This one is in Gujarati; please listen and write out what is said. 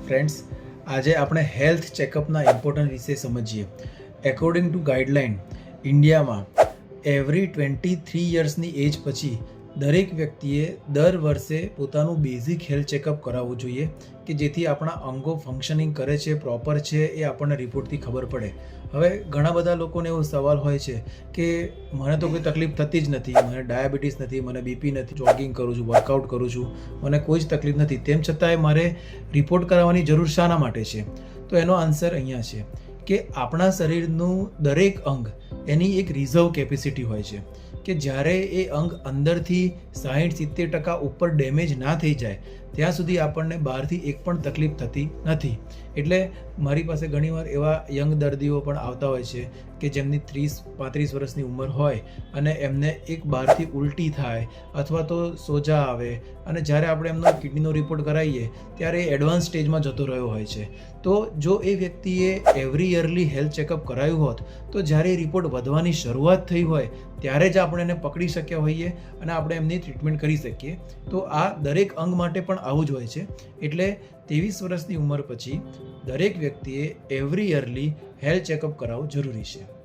ફ્રેન્ડ્સ, આજે આપણે હેલ્થ ચેકઅપના ઇમ્પોર્ટન્ટ વિશે સમજીએ. એકોર્ડિંગ ટુ ગાઈડલાઇન, ઇન્ડિયામાં એવરી 23 યર્સની એજ પછી દરેક વ્યક્તિએ દર વર્ષે પોતાનું બેઝિક હેલ્થ ચેકઅપ કરાવવું જોઈએ કે જેથી આપણા અંગો ફંક્શનિંગ કરે છે, પ્રોપર છે, એ આપણને રિપોર્ટથી ખબર પડે. હવે ઘણા બધા લોકોને એવો સવાલ હોય છે કે મને તો કોઈ તકલીફ થતી જ નથી, મને ડાયાબિટીસ નથી, મને બીપી નથી, જોગિંગ કરું છું, વર્કઆઉટ કરું છું, મને કોઈ જ તકલીફ નથી, તેમ છતાંય મારે રિપોર્ટ કરાવવાની જરૂર શાના માટે છે? તો એનો આન્સર અહીંયા છે કે આપણા શરીરનું દરેક અંગ એની એક રિઝર્વ કેપેસિટી હોય છે કે જ્યારે એ અંગ અંદરથી 60-70% ઉપર ડેમેજ ના થઈ જાય ત્યાં સુધી આપણને બહારથી એક પણ તકલીફ થતી નથી. એટલે મારી પાસે ઘણીવાર એવા યંગ દર્દીઓ પણ આવતા હોય છે કે જેમની 30-35 વર્ષની ઉંમર હોય અને એમને એક બહારથી ઉલટી થાય અથવા તો સોજા આવે અને જ્યારે આપણે એમનો કિડનીનો રિપોર્ટ કરાવીએ ત્યારે એડવાન્સ સ્ટેજમાં જતો રહ્યો હોય છે. તો જો એ વ્યક્તિએ એવરી યરલી હેલ્થ ચેકઅપ કરાવ્યું હોત તો જ્યારે એ રિપોર્ટ વધવાની શરૂઆત થઈ હોય ત્યારે જ આપણે એને પકડી શક્યા હોઈએ અને આપણે એમની ટ્રીટમેન્ટ કરી શકીએ. તો આ દરેક અંગ માટે પણ આવું જ હોય છે. એટલે 23 વર્ષની ઉંમર પછી દરેક વ્યક્તિએ એવરી યરલી હેલ્થ ચેકઅપ કરાવવું જરૂરી છે.